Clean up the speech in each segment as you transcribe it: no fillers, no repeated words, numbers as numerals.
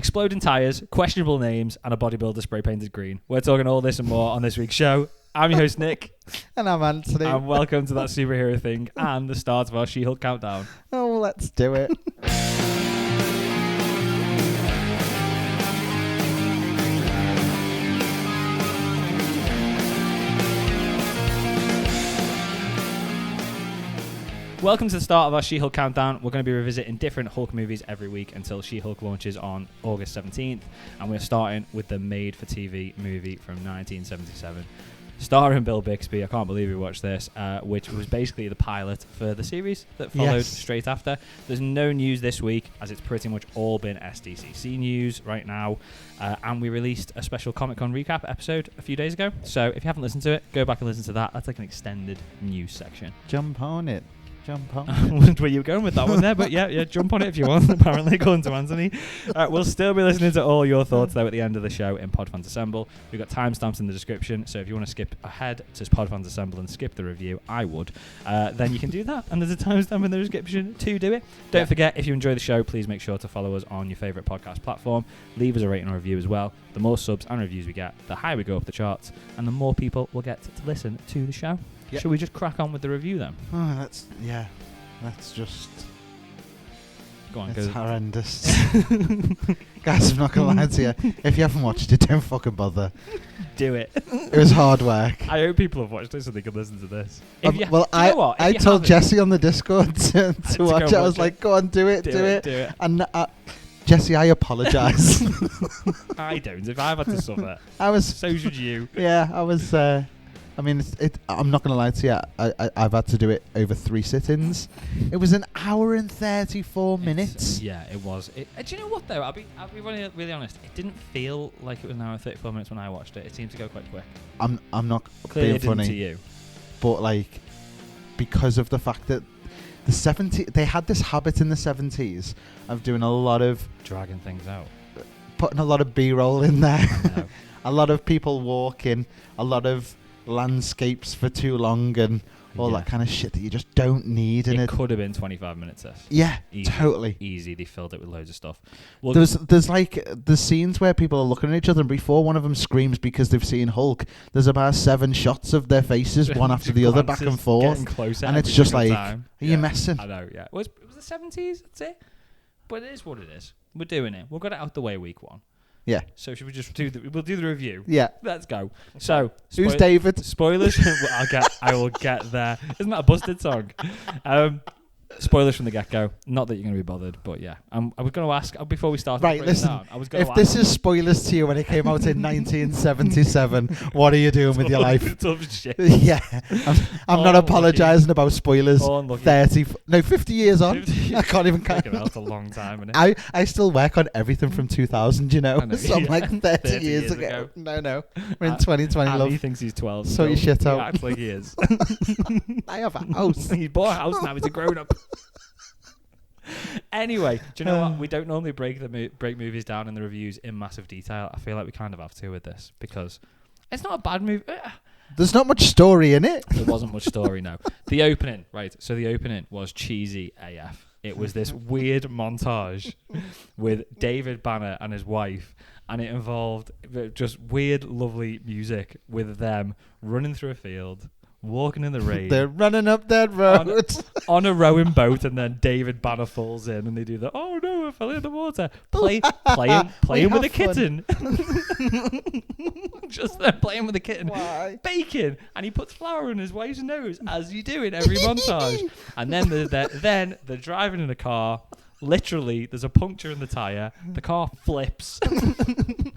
exploding tyres, questionable names, and a bodybuilder spray painted green. We're talking all this and more on this week's show. I'm your host, Nick. And I'm Anthony. And welcome to That Superhero Thing and the start of our She-Hulk countdown. Oh, let's do it. Welcome to the start of our She-Hulk countdown. We're going to be revisiting different Hulk movies every week until She-Hulk launches on August 17th. And we're starting with the made-for-TV movie from 1977. Starring Bill Bixby. I can't believe we watched this, which was basically the pilot for the series that followed straight after. There's no news this week, as it's pretty much all been SDCC news right now. And we released a special Comic-Con recap episode a few days ago. So if you haven't listened to it, go back and listen to that. That's like an extended news section. Jump on it. Jump on. Where you were going with that one there, but yeah, jump on it if you want, apparently, according to Anthony. We'll still be listening to all your thoughts, though, at the end of the show in Podfans Assemble. We've got timestamps in the description, so if you want to skip ahead to Podfans Assemble and skip the review, I would, then you can do that, and there's a timestamp in the description to do it. Don't forget, if you enjoy the show, please make sure to follow us on your favourite podcast platform. Leave us a rating or review as well. The more subs and reviews we get, the higher we go up the charts, and the more people will get to listen to the show. Yep. Should we just crack on with the review, then? Oh, That's just... Go on, it's horrendous. Guys, I'm not going to lie to you. If you haven't watched it, don't fucking bother. Do it. It was hard work. I hope people have watched it so they can listen to this. I told Jesse on the Discord to watch it. I was like, go on, do it. And Jesse, I apologise. I don't. If I've had to suffer, so should you. Yeah, I was... I'm not going to lie to you. I've had to do it over 3 sit-ins. It was an hour and 34 minutes. It was. Do you know what, though? I'll be really honest. It didn't feel like it was an hour and 34 minutes when I watched it. It seemed to go quite quick. I'm not Clearly being funny. To you. But, because of the fact that they had this habit in the 70s of doing a lot of... dragging things out. Putting a lot of B-roll in there. A lot of people walking. A lot of... landscapes for too long and all that kind of shit that you just don't need in it. It could have been 25 minutes. This. Yeah, easy, totally. Easy. They filled it with loads of stuff. Well, there's the scenes where people are looking at each other and before one of them screams because they've seen Hulk, there's about 7 shots of their faces, one after the other, back and forth. And it's just like, time. Are you messing? I know, yeah. It was the 70s, that's it. But it is what it is. We're doing it. We'll get it out the way week 1. Yeah. So should we just we'll do the review? Yeah. Let's go. So who's David? Spoilers. I will get there. Isn't that a busted song? Spoilers from the get-go. Not that you're going to be bothered, but yeah. I was going to ask before we start. Right, listen. If this is spoilers to you when it came out in 1977, what are you doing with your life? Tough shit. Yeah, I'm not apologising about spoilers. 50 years on. I can't even count. That's a long time, isn't it? I still work on everything from 2000. You know, so I'm like 30 years ago. No, we're in 2020. Love. He thinks he's 12. So your shit out. He acts like he is. I have a house. He bought a house now. He's a grown-up. Anyway, do you know what? We don't normally break movies down in the reviews in massive detail. I feel like we kind of have to with this because it's not a bad movie. There's not much story in it. There wasn't much story, no. The opening, right? So the opening was cheesy AF. It was this weird montage with David Banner and his wife, and it involved just weird, lovely music with them running through a field, walking in the rain. They're running up that road. On a rowing boat, and then David Banner falls in, and they do the, oh no, I fell in the water. Playing with a kitten. Just there playing with a kitten. Why? Baking. And he puts flour in his wife's nose, as you do in every montage. And then they're driving in a car. Literally, there's a puncture in the tyre. The car flips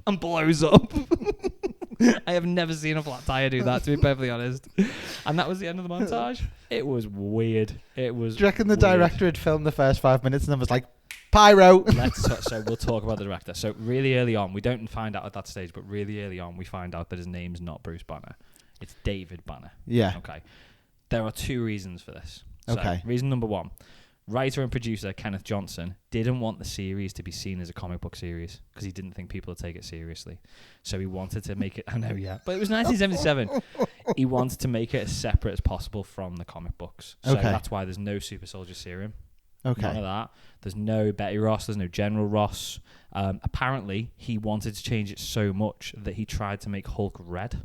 and blows up. I have never seen a flat tyre do that, to be perfectly honest. And that was the end of the montage. It was weird. It was. Do you reckon the director had filmed the first 5 minutes and then was like, pyro? So we'll talk about the director. So really early on, we don't find out at that stage, but really early on, we find out that his name's not Bruce Banner. It's David Banner. Yeah. Okay. There are 2 reasons for this. Okay. Reason number 1. Writer and producer Kenneth Johnson didn't want the series to be seen as a comic book series because he didn't think people would take it seriously. So he wanted to make it... I know, yeah. But it was 1977. He wanted to make it as separate as possible from the comic books. So that's why there's no Super Soldier Serum. Okay. None of that. There's no Betty Ross. There's no General Ross. Apparently, he wanted to change it so much that he tried to make Hulk red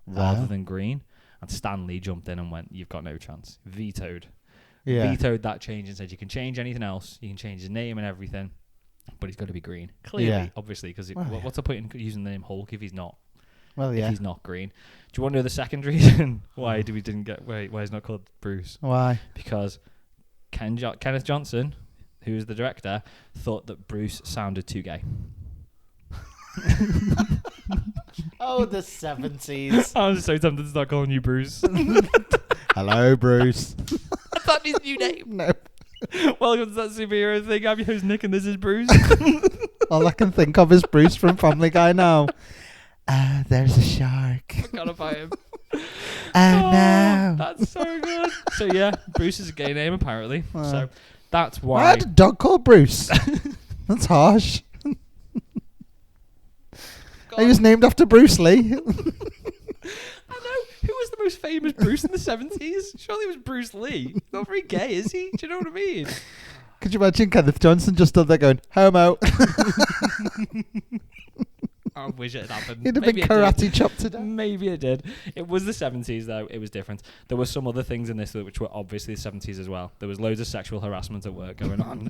rather than green. And Stan Lee jumped in and went, "You've got no chance." Vetoed that change and said, "You can change anything else. You can change his name and everything, but he's got to be green." Clearly, obviously, because what's the point in using the name Hulk if he's not? Well, yeah. If he's not green. Do you want to know the second reason why he's not called Bruce? Why? Because Kenneth Johnson, who is the director, thought that Bruce sounded too gay. Oh, the 70s. I'm so tempted to start calling you Bruce. Hello, Bruce. That's not his new name. No. Welcome to that superhero thing. I'm your host, Nick, and this is Bruce. All I can think of is Bruce from Family Guy now. There's a shark. I forgot about him. No. That's so good. So, yeah, Bruce is a gay name, apparently. So, that's why. I had a dog called Bruce. That's harsh. He was named after Bruce Lee. I know. Who was the most famous Bruce in the 70s? Surely it was Bruce Lee. He's not very gay, is he? Do you know what I mean? Could you imagine Kenneth Johnson just stood there going, homo? I wish it had happened. He'd have been karate chopped to death. Maybe it did. It was the 70s, though. It was different. There were some other things in this which were obviously the 70s as well. There was loads of sexual harassment at work going on.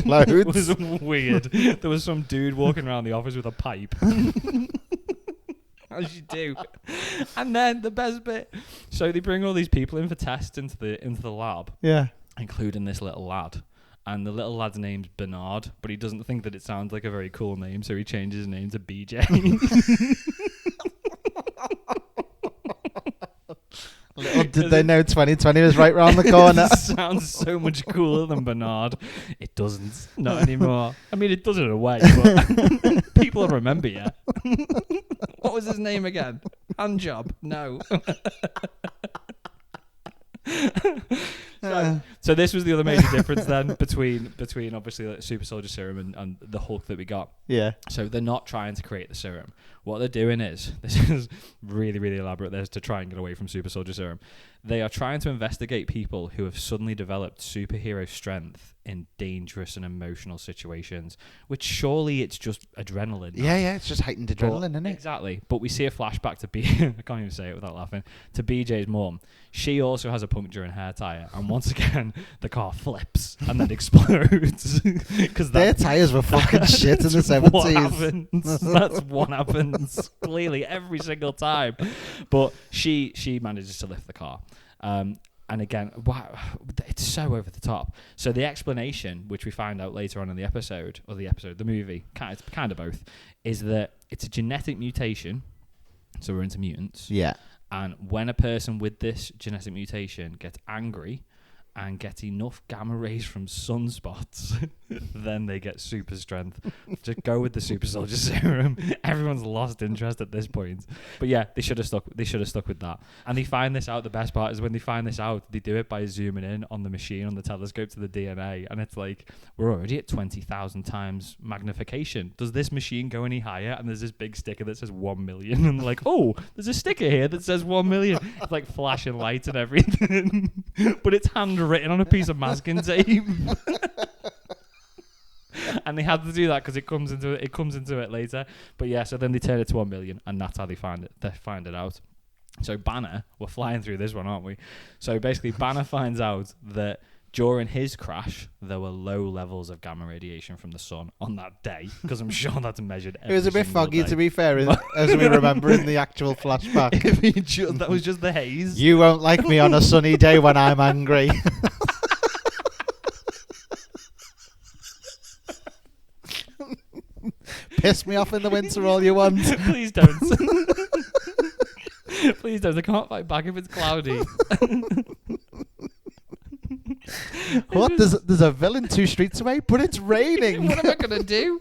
Loads. It was weird. There was some dude walking around the office with a pipe. As you do. And then the best bit. So they bring all these people in for tests into the lab. Yeah. Including this little lad. And the little lad's name's Bernard, but he doesn't think that it sounds like a very cool name, so he changes his name to BJ. Little did they know 2020 was right round the corner. It sounds so much cooler than Bernard. It doesn't. Not anymore. I mean, it does in a way, but people will remember you. What was his name again? Handjob? No. So this was the other major difference then between obviously like Super Soldier Serum and the Hulk that we got. Yeah. So they're not trying to create the serum. What they're doing is, this is really, really elaborate, this to try and get away from Super Soldier Serum. They are trying to investigate people who have suddenly developed superhero strength in dangerous and emotional situations, which surely it's just adrenaline. Yeah, it's just heightened adrenaline, isn't it? Exactly. But we see a flashback to I can't even say it without laughing, to BJ's mum. She also has a puncture in her tyre, and once again, the car flips and then explodes. Because their tyres were fucking shit in the 70s. That's what happens. Clearly, every single time. But she manages to lift the car. And again, wow, it's so over the top. So the explanation, which we find out later on in the movie, it's kind of both, is that it's a genetic mutation. So we're into mutants. Yeah. And when a person with this genetic mutation gets angry and gets enough gamma rays from sunspots, then they get super strength. Just go with the Super Soldier Serum. Everyone's lost interest at this point. But yeah, they should have stuck with that. And they find this out. The best part is when they find this out, they do it by zooming in on the machine, on the telescope to the DNA, and it's like, we're already at 20,000 times magnification. Does this machine go any higher? And there's this big sticker that says 1 million, and they're like, oh, there's a sticker here that says 1 million. It's like flashing lights and everything. But it's handwritten on a piece of masking tape. And they had to do that because it comes into it later. But yeah, so then they turn it to 1 million, and that's how they find it out. So Banner, we're flying through this one, aren't we? So basically, Banner finds out that during his crash, there were low levels of gamma radiation from the sun on that day, because I'm sure that's measured every It was a bit foggy, day. to be fair, as we remember in the actual flashback. That was just the haze. You won't like me on a sunny day when I'm angry. Piss me off in the winter all you want. Please don't. Please don't. I can't fight back if it's cloudy. What? There's a villain 2 streets away, but it's raining. What am I going to do?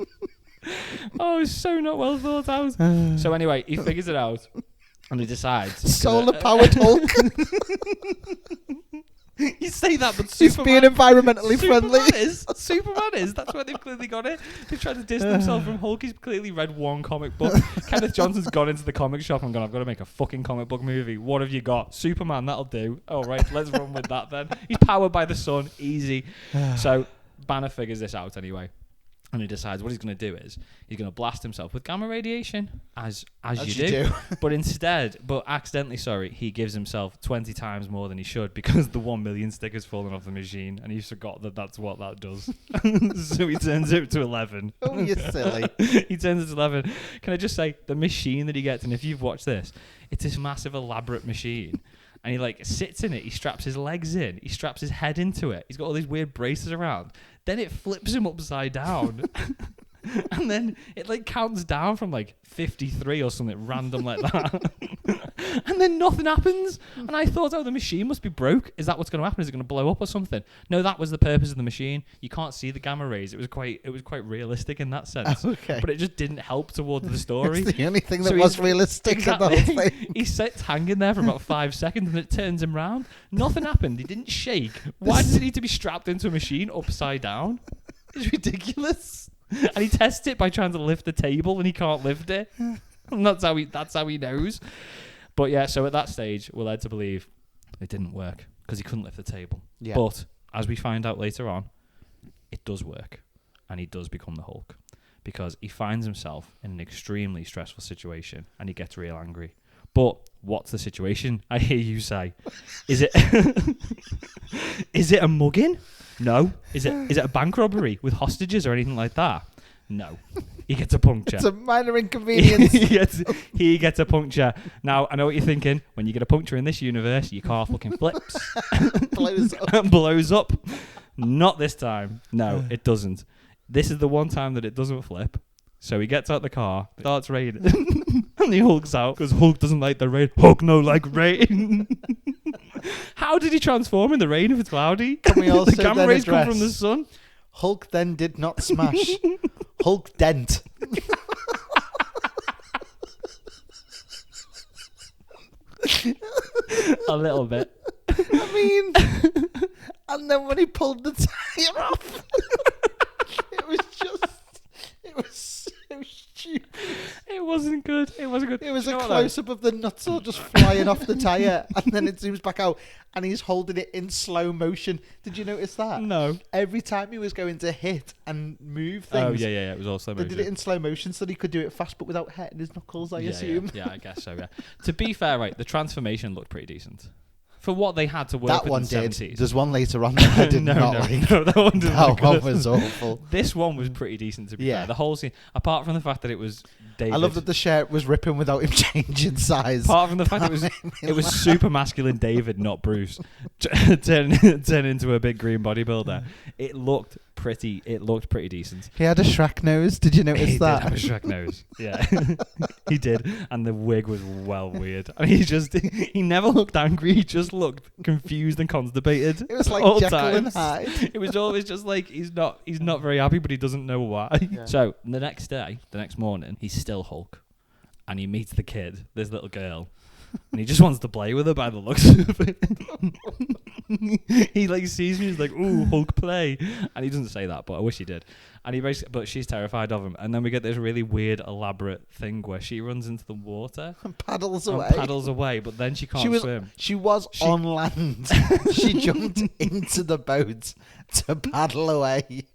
Oh, it's so not well thought out. So anyway, he figures it out, and he decides. Solar-powered Hulk. You say that, but He's Superman, being environmentally friendly. Superman is. That's where they've clearly got it. They've tried to distance themselves from Hulk. He's clearly read one comic book. Kenneth Johnson's gone into the comic shop and gone, I've got to make a fucking comic book movie. What have you got? Superman, that'll do. All right, let's run with that then. He's powered by the sun. Easy. So Banner figures this out anyway. And he decides what he's going to do is he's going to blast himself with gamma radiation, as you do. But accidentally, he gives himself 20 times more than he should because the 1 million sticker's fallen off the machine, and he forgot that that's what that does. So he turns it to 11. Oh, you're silly. He turns it to 11. Can I just say, the machine that he gets, and if you've watched this, it's this massive, elaborate machine. And he like sits in it. He straps his legs in. He straps his head into it. He's got all these weird braces around. Then it flips him upside down. And then it like counts down from like 53 or something random like that. And then nothing happens. And I thought, the machine must be broke. Is that what's going to happen? Is it going to blow up or something? No, that was the purpose of the machine. You can't see the gamma rays. It was quite realistic in that sense. Okay. But it just didn't help towards the story. It's the only thing that was realistic exactly. in the whole thing. He sits hanging there for about 5 seconds and it turns him round. Nothing happened. He didn't shake. Why does it need to be strapped into a machine upside down? It's ridiculous. And he tests it by trying to lift the table and he can't lift it. And that's how he knows. But yeah, so at that stage, we're led to believe it didn't work because he couldn't lift the table. Yeah. But as we find out later on, it does work. And he does become the Hulk because he finds himself in an extremely stressful situation and he gets real angry. But what's the situation? I hear you say. Is it a mugging? No. Is it a bank robbery with hostages or anything like that? No. He gets a puncture. It's a minor inconvenience. he gets a puncture. Now, I know what you're thinking. When you get a puncture in this universe, your car fucking flips. Blows up. Not this time. No, it doesn't. This is the one time that it doesn't flip. So he gets out the car, starts raining, and he hulks out because Hulk doesn't like the rain. Hulk no like rain. How did he transform in the rain if it's cloudy? Can we also the gamma rays come from the sun? Hulk then did not smash. Hulk dent. A little bit. I mean, and then when he pulled the tire off, it was so stupid. It wasn't good. It was a close-up of the nuts all just flying off the tyre, and then it zooms back out, and he's holding it in slow motion. Did you notice that? No. Every time he was going to hit and move things. Oh, yeah. It was all slow motion. They did it in slow motion so that he could do it fast, but without hurting his knuckles, I assume. Yeah, I guess so, yeah. To be fair, right, the transformation looked pretty decent. For what they had to work with in the 70s. There's one later on that I did not like. No, that one didn't look good. That one was awful. This one was pretty decent, to be fair. The whole scene, apart from the fact that it was David. I love that the shirt was ripping without him changing size. Apart from the fact that it was super masculine David, not Bruce, turn into a big green bodybuilder. It looked pretty decent. He had a Shrek nose. Did you notice that? He did have a Shrek nose. Yeah, he did. And the wig was well weird. And he never looked angry. He just looked confused and constipated. It was like Jekyll and Hyde. It was always just like he's not very happy, but he doesn't know why. Yeah. So the next morning, he's still Hulk, and he meets the kid, this little girl. And he just wants to play with her by the looks of it. He like sees me, he's like, "Ooh, Hulk play," and he doesn't say that, but I wish he did. And but she's terrified of him. And then we get this really weird, elaborate thing where she runs into the water and paddles away. But then she can't swim. She was on land. She jumped into the boat to paddle away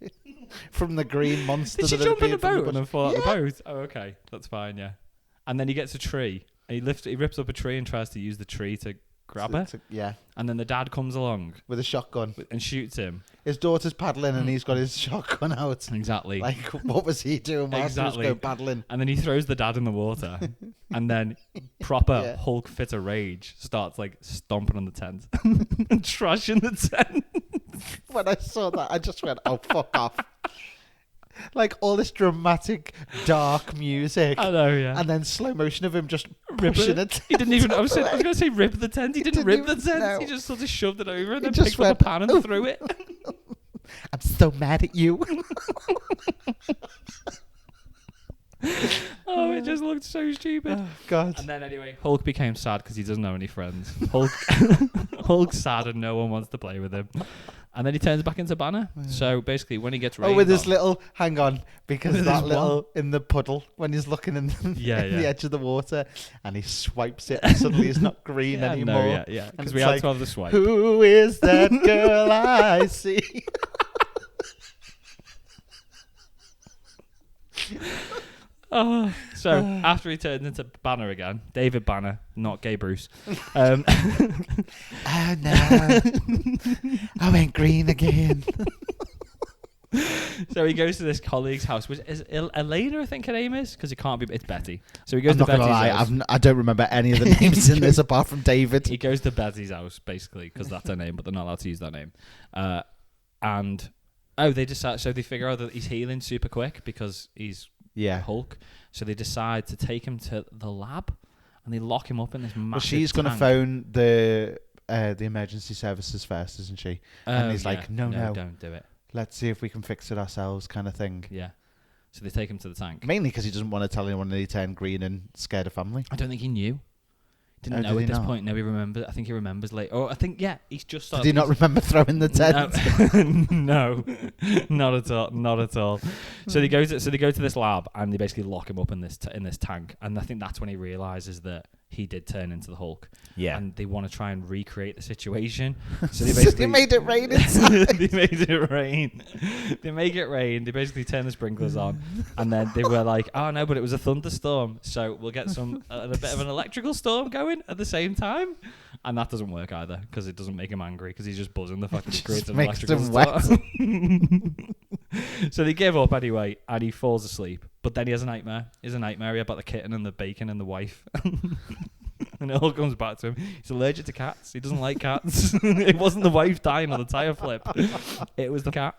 from the green monster. Did she jump in the boat and then fall out the boat? Oh, okay, that's fine. Yeah. And then he gets a tree. He rips up a tree and tries to use the tree to grab her. Yeah. And then the dad comes along with a shotgun and shoots him. His daughter's paddling and he's got his shotgun out. Exactly. Like, what was he doing while he was going paddling? And then he throws the dad in the water. And then proper Hulk fit of rage starts like stomping on the tent and trashing the tent. When I saw that, I just went, "Oh, fuck off." Like all this dramatic, dark music. I know, yeah. And then slow motion of him just pushing it. He didn't even. I was going to say rip the tent. He didn't rip the tent. No. He just sort of shoved it over and then picked up a pan and threw it. I'm so mad at you. Oh, it just looked so stupid. Oh, God. And then anyway, Hulk became sad because he doesn't know any friends. Hulk Hulk's sad and no one wants to play with him. And then he turns back into Banner. So basically, when he gets rained with his on, little, hang on, because that little in the puddle when he's looking in, Yeah, in yeah. the edge of the water, and he swipes it, and suddenly it's not green yeah, anymore. no, yeah, And because it's we had like, to have the swipe. who is that girl I see? So after he turns into Banner again, David Banner, not Gay Bruce. Oh no, I went green again. So he goes to this colleague's house, which is Elena, I think her name is, because it can't be. It's Betty. So he goes I'm to not gonna Betty's lie, house. I don't remember any of the names in this apart from David. He goes to Betty's house basically because that's her name, but they're not allowed to use that name. They decide. So they figure out that he's healing super quick because he's Hulk. So they decide to take him to the lab, and they lock him up in this massive. Well, she's going to phone the emergency services first, isn't she? And he's like, no, don't do it. Let's see if we can fix it ourselves, kind of thing. Yeah. So they take him to the tank. Mainly because he doesn't want to tell anyone that he turned green and scared a family. I don't think he knew. Didn't know did at he this not? point. No, he remembers. I think he remembers later. Oh, I think, he's just started. Did he not remember throwing the tent? No, not at all. Not at all. So they go to this lab and they basically lock him up in this tank. And I think that's when he realizes that he did turn into the Hulk. Yeah. And they want to try and recreate the situation. So they basically they made it rain inside. They made it rain. They make it rain. They basically turn the sprinklers on, and then they were like, "Oh no, but it was a thunderstorm, so we'll get a bit of an electrical storm going at the same time." And that doesn't work either because it doesn't make him angry because he's just buzzing the fact that he creates an electrical storm. So they give up anyway, and he falls asleep. But then he has a nightmare. He has a nightmare about the kitten and the bacon and the wife. And it all comes back to him. He's allergic to cats. He doesn't like cats. It wasn't the wife dying on the tire flip. It was the cat.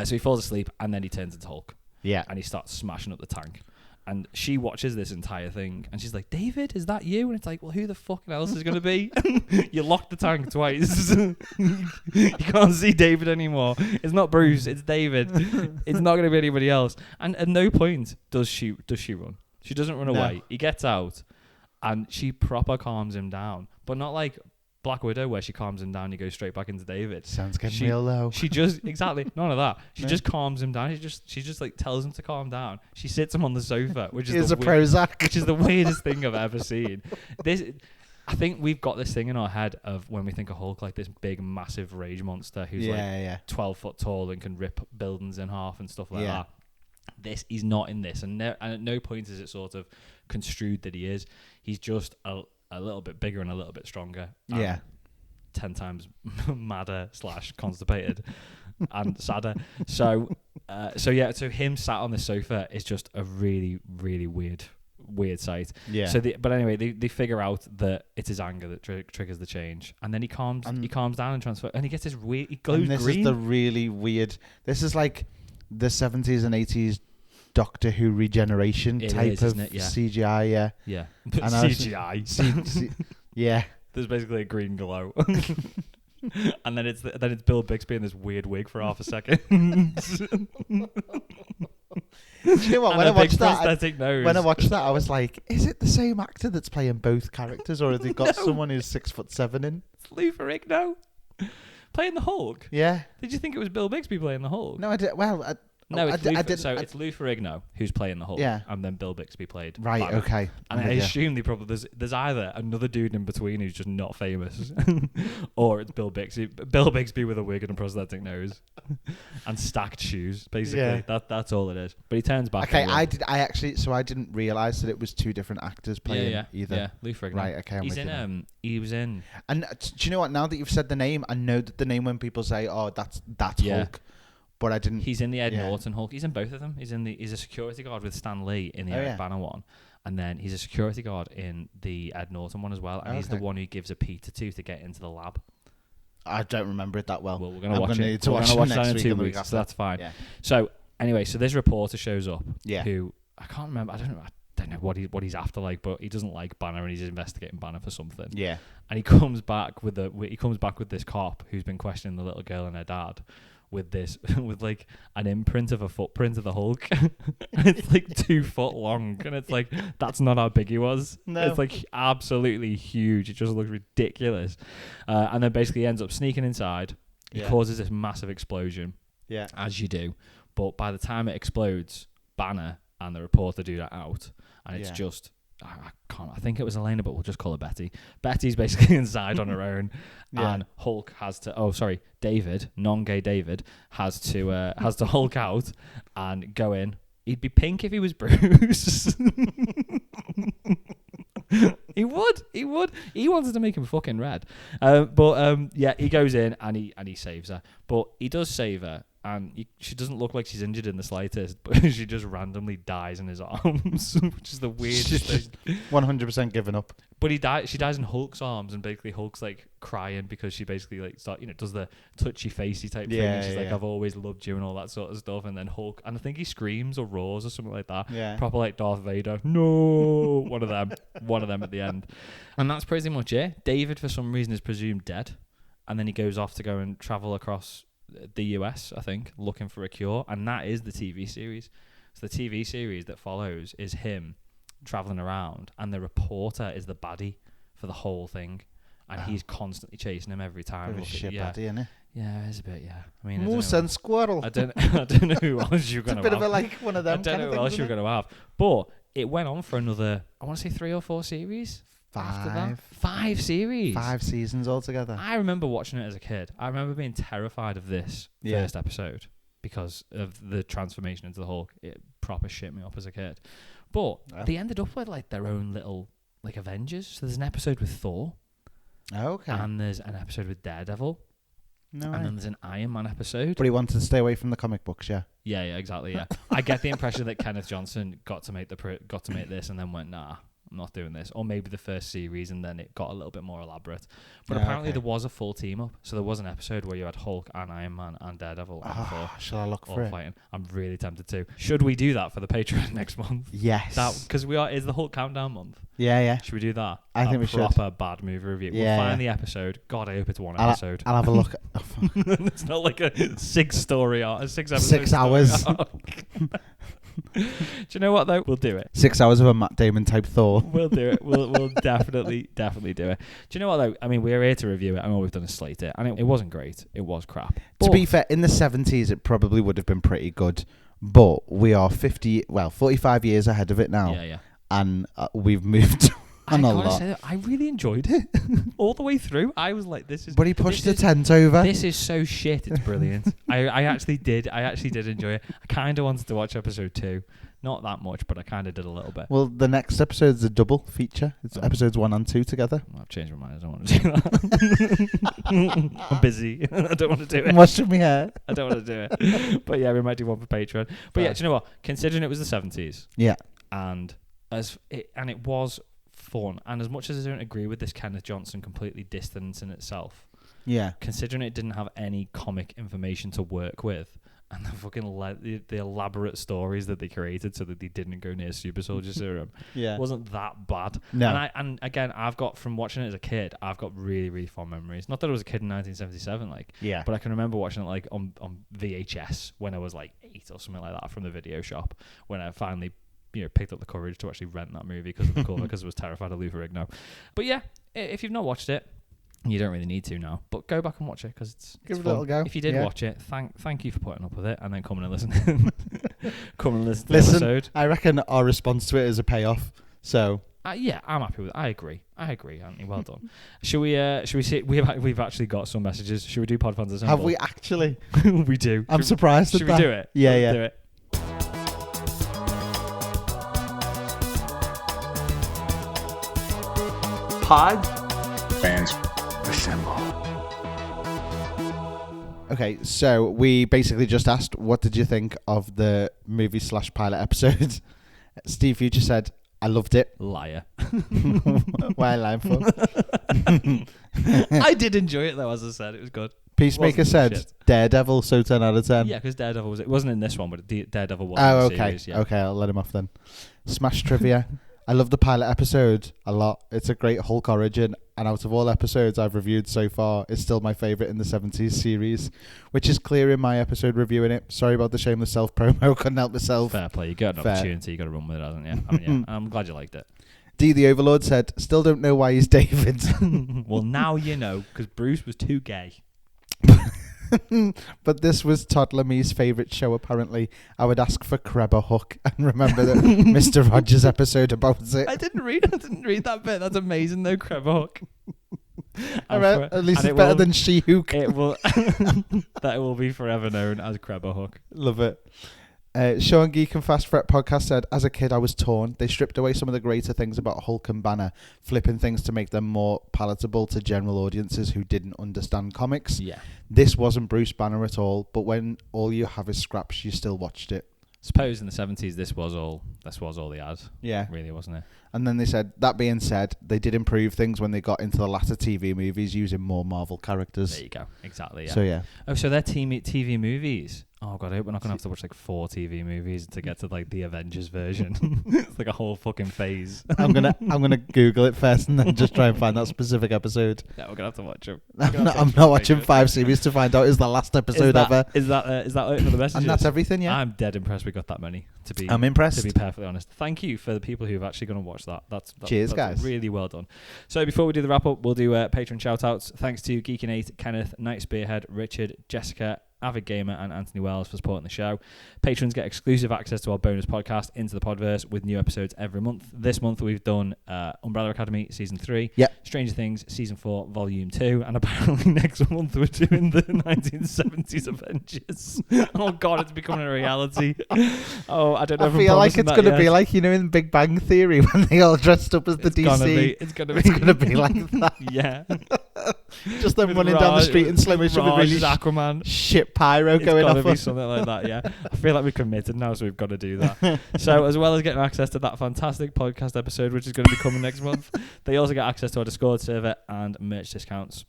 So he falls asleep, and then he turns into Hulk. Yeah. And he starts smashing up the tank. And she watches this entire thing, and she's like, "David, is that you?" And it's like, "Well, who the fucking else is going to be?" You locked the tank twice. You can't see David anymore. It's not Bruce. It's David. It's not going to be anybody else. And at no point does she run. She doesn't run away. He gets out, and she proper calms him down, but not like Black Widow, where she calms him down, he goes straight back into David. Sounds getting real low. She just none of that. She just calms him down. She just like tells him to calm down. She sits him on the sofa, which is a Prozac, which is the weirdest thing I've ever seen. I think we've got this thing in our head of when we think of Hulk, like this big, massive rage monster who's 12 foot tall and can rip buildings in half and stuff like that. He's not in this, and at no point is it sort of construed that he is. He's just a little bit bigger and a little bit stronger. 10 times madder / constipated and sadder. So him sat on the sofa is just a really, really weird sight. Yeah. But anyway, they figure out that it's his anger that triggers the change, and then he calms down and transfers, and he gets this weird. He glows green. This is the really weird. This is like the 70s and 80s Doctor Who regeneration type of CGI. Yeah. And CGI. Yeah. There's basically a green glow. And then it's Bill Bixby in this weird wig for half a second. Do you know what? When I watched that, I was like, "Is it the same actor that's playing both characters, or have they got someone who's 6'7" in?" It's Lou Ferrigno playing the Hulk. Yeah. Did you think it was Bill Bixby playing the Hulk? No, I did. Well, it's Lou Ferrigno who's playing the Hulk, and then Bill Bixby played Banner. Okay. And I assume there's either another dude in between who's just not famous, or it's Bill Bixby with a wig and a prosthetic nose, and stacked shoes. Basically, that's all it is. But he turns back. Okay, I didn't realize that it was two different actors playing either. Yeah, Lou Ferrigno. Right. Okay. He was in. And do you know what? Now that you've said the name, I know that the name when people say, "Oh, that's Hulk." But I didn't. He's in the Ed Norton Hulk. He's in both of them. He's a security guard with Stan Lee in the Eric Banner one, and then he's a security guard in the Ed Norton one as well. And he's the one who gives a Peter to get into the lab. I don't remember it that well. Well, we're gonna watch it. We're gonna watch that in 2 weeks, so that's fine. Yeah. So anyway, this reporter shows up. Yeah. Who I can't remember. I don't know what he's after, like, but he doesn't like Banner and he's investigating Banner for something. Yeah. And he comes back with this cop who's been questioning the little girl and her dad, with this with like an imprint of a footprint of the Hulk. It's like 2 foot long, and it's like that's not how big he was. No. It's like absolutely huge. It just looks ridiculous. And then basically ends up sneaking inside. He causes this massive explosion. Yeah. As you do. But by the time it explodes, Banner and the reporter do that out, and it's just I think it was Elena, but we'll just call her Betty. Betty's basically inside on her own, and Hulk has to. David, non-gay David, has to Hulk out and go in. He'd be pink if he was Bruce. He would. He wanted to make him fucking red. He goes in and he saves her. But he does save her. And she doesn't look like she's injured in the slightest, but she just randomly dies in his arms, which is the weirdest thing. 100% given up. But she dies in Hulk's arms, and basically Hulk's like crying because she basically like does the touchy facey type thing. And she's like, "I've always loved you" and all that sort of stuff. And then Hulk, and I think he screams or roars or something like that. Yeah. Proper like Darth Vader. No, one of them at the end. And that's pretty much it. David, for some reason, is presumed dead, and then he goes off to go and travel across the US, I think, looking for a cure, and that is the TV series. So the TV series that follows is him traveling around, and the reporter is the baddie for the whole thing, and he's constantly chasing him every time. Bit of a shit baddie, isn't it? Yeah, it is a bit. Yeah, I mean, Moose and Squirrel. I don't know who else you're going to have. It's a bit of a like one of them. I don't know who else you're going to have, but it went on for another. I want to say 3 or 4 series. 5 series. 5 seasons altogether. I remember watching it as a kid. I remember being terrified of this first episode because of the transformation into the Hulk. It proper shit me up as a kid. But they ended up with like their own little like Avengers. So there's an episode with Thor. Okay. And there's an episode with Daredevil. No. And then there's an Iron Man episode. But he wanted to stay away from the comic books, yeah. Yeah, exactly. Yeah. I get the impression that Kenneth Johnson got to make this and then went, nah, I'm not doing this. Or maybe the first series and then it got a little bit more elaborate. But apparently there was a full team up. So there was an episode where you had Hulk and Iron Man and Daredevil and Thor. Shall I look for it? Fighting. I'm really tempted to. Should we do that for the Patreon next month? Yes. Because is the Hulk countdown month. Yeah. Should we do that? I think we should. Proper bad movie review. We'll find the episode. God, I hope it's one episode. I'll have a look. It's not like a 6 story arc, a 6 episode 6 hours. Do you know what though? We'll do it. 6 hours of a Matt Damon type Thor. We'll do it. We'll definitely do it. Do you know what though? I mean, we're here to review it, and all we've done is slate it, and it wasn't great. It was crap. To be fair, in the 70s, it probably would have been pretty good, but we are 45 years ahead of it now. Yeah. And we've moved on a lot. Say that I really enjoyed it all the way through. I was like, "This is." But he pushed the tent over. This is so shit. It's brilliant. I actually did enjoy it. I kind of wanted to watch episode 2. Not that much, but I kind of did a little bit. Well, the next episode's a double feature. It's episodes 1 and 2 together. Well, I've changed my mind. I don't want to do that. I'm busy. I don't want to do it. I'm washing my hair. I don't want to do it. But yeah, we might do one for Patreon. But yeah, do you know what? Considering it was the 70s. Yeah. And it was fun. And as much as I don't agree with this Kenneth Johnson completely distancing itself. Yeah. Considering it didn't have any comic information to work with. And the fucking the elaborate stories that they created so that they didn't go near Super Soldier Serum wasn't that bad. No. And again, I've got, from watching it as a kid, I've got really, really fond memories. Not that I was a kid in 1977, but I can remember watching it like on VHS when I was like 8 or something like that from the video shop, when I finally picked up the courage to actually rent that movie because of the cover, because I was terrified of Lou Ferrigno. But yeah, if you've not watched it, you don't really need to now, but go back and watch it because it's Give it fun. a little go. If you did watch it, thank you for putting up with it, and then come and listen. Come and listen to the episode. I reckon our response to it is a payoff. So yeah, I'm happy with it. I agree, Anthony. Well done. Should we see? We've actually got some messages. Should we do Pod Fans Assemble? Have we actually? We do. I'm surprised. Should we do it? Yeah. Do it. Pod Fans Assemble. Okay, so we basically just asked, what did you think of the movie / pilot episode? Steve Future said, I loved it. Liar. Why lying for? I did enjoy it though, as I said. It was good. Peacemaker said, shit. Daredevil, so 10 out of 10. Yeah, because Daredevil it wasn't in this one, but Daredevil was Oh, in the okay. series. Yeah. Okay, I'll let him off then. Smash Trivia. I love the pilot episode a lot. It's a great Hulk origin, and out of all episodes I've reviewed so far, it's still my favourite in the 70s series, which is clear in my episode reviewing it. Sorry about the shameless self-promo, couldn't help myself. Fair play, you got an opportunity, you got to run with it, hasn't you? I mean, yeah, I'm glad you liked it. D the Overlord said, still don't know why he's David. Well, now you know, because Bruce was too gay. But this was Toddler Me's favourite show, apparently. I would ask for Crabber Hook and remember the Mr. Rogers episode about it. I didn't read that bit. That's amazing though, Crabber Hook. At least it's better than She-Hook. It will that will be forever known as Crabber Hook. Love it. Sean Geek and Fast Fret podcast said, as a kid I was torn. They stripped away some of the greater things about Hulk and Banner, flipping things to make them more palatable to general audiences who didn't understand comics. Yeah. This wasn't Bruce Banner at all, but when all you have is scraps, you still watched it. Suppose in the 70s this was all they had. Yeah. Really, wasn't it? And then they said, that being said, they did improve things when they got into the latter TV movies using more Marvel characters. There you go. Exactly, yeah. So, yeah. Oh, so they're TV movies. Oh, God, I hope we're not going to have to watch like 4 TV movies to get to like the Avengers version. It's like a whole fucking phase. I'm gonna Google it first and then just try and find that specific episode. Yeah, we're going to have to watch them. I'm not watching 5 series to find out is the last episode ever. Is that it for the messages? And that's everything, yeah. I'm dead impressed we got that many. I'm impressed. To be perfectly honest. Thank you for the people who've actually going to watch that. Cheers, that's guys. Really well done. So before we do the wrap up, we'll do Patreon shout outs. Thanks to Geekin8, Kenneth, Night Spearhead, Richard, Jessica, Avid Gamer and Anthony Wells for supporting the show. Patrons get exclusive access to our bonus podcast, Into the Podverse, with new episodes every month. This month we've done Umbrella Academy Season 3, Stranger Things Season 4 Volume 2, and apparently next month we're doing the 1970s Avengers. Oh God, it's becoming a reality. Oh, I don't know. I feel like it's going to be like, in Big Bang Theory when they all dressed up as the DC. It's going to be like that. Yeah. Just them running down the street in slow motion with really Aquaman. Shit pyro going off. It's got to be something like that, yeah. I feel like we've committed now, so we've got to do that. So as well as getting access to that fantastic podcast episode, which is going to be coming next month, they also get access to our Discord server and merch discounts.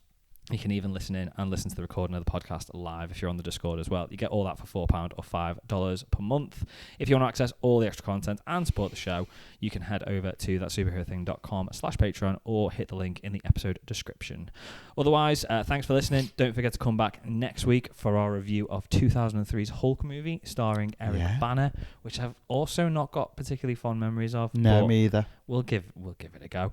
You can even listen in and listen to the recording of the podcast live if you're on the Discord as well. You get all that for £4 or $5 per month. If you want to access all the extra content and support the show, you can head over to thatsuperherothing.com/Patreon or hit the link in the episode description. Otherwise, thanks for listening. Don't forget to come back next week for our review of 2003's Hulk movie starring Eric Banner, which I've also not got particularly fond memories of. No, me either. We'll give it a go.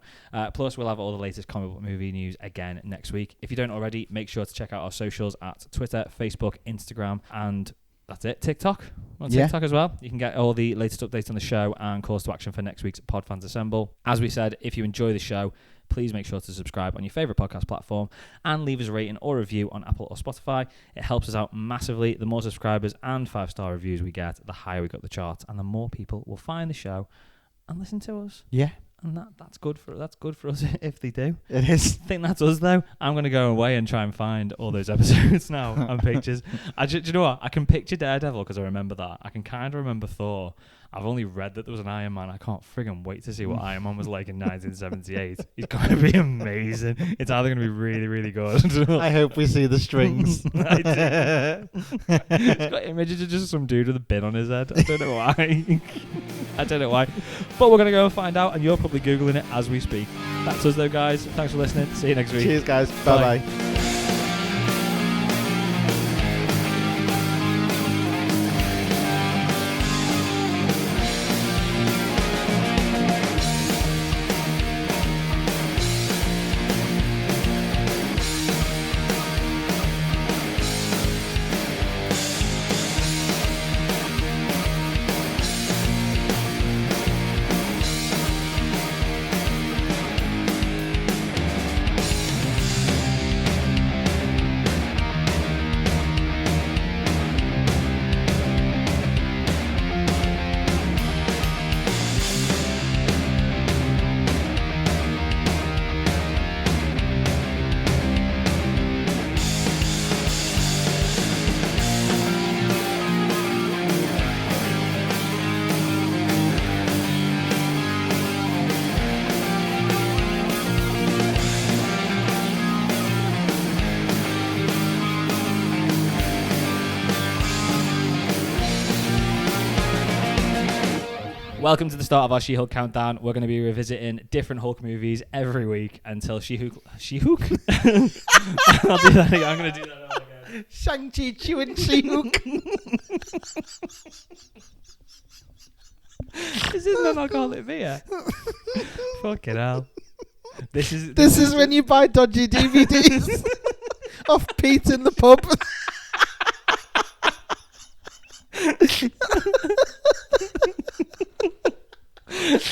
Plus, we'll have all the latest comic book movie news again next week. If you don't already, make sure to check out our socials at Twitter, Facebook, Instagram, and that's it. TikTok. On TikTok as well. You can get all the latest updates on the show and calls to action for next week's Podfans Assemble. As we said, if you enjoy the show, please make sure to subscribe on your favourite podcast platform and leave us a rating or review on Apple or Spotify. It helps us out massively. The more subscribers and 5-star reviews we get, the higher we got the charts, and the more people will find the show and listen to us. Yeah. And that's good for us if they do. It is. I think that's us though. I'm going to go away and try and find all those episodes now and pictures. Do you know what? I can picture Daredevil because I remember that. I can kind of remember Thor. I've only read that there was an Iron Man. I can't friggin' wait to see what Iron Man was like in 1978. He's going to be amazing. It's either going to be really, really good. I hope we see the strings. I do. It's got images of just some dude with a bin on his head. I don't know why. I don't know why. But we're going to go and find out, and you're probably Googling it as we speak. That's us though, guys. Thanks for listening. See you next week. Cheers, guys. Bye-bye. Welcome to the start of our She-Hulk countdown. We're going to be revisiting different Hulk movies every week until She-Hulk. I'll do that again. I'm going to do that all again. Shang-Chi, Chew and She-Hulk. This is non-alcoholic beer. Fucking hell. This is when you buy dodgy DVDs off Pete in the pub.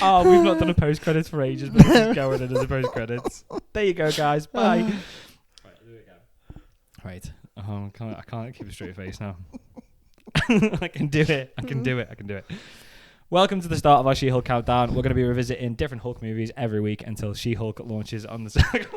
Oh, we've not done a post-credits for ages, but this is going in as a post-credits. There you go, guys. Bye. Right, there we go. Right. I can't keep a straight face now. I can do it. Welcome to the start of our She-Hulk countdown. We're going to be revisiting different Hulk movies every week until She-Hulk launches on the second.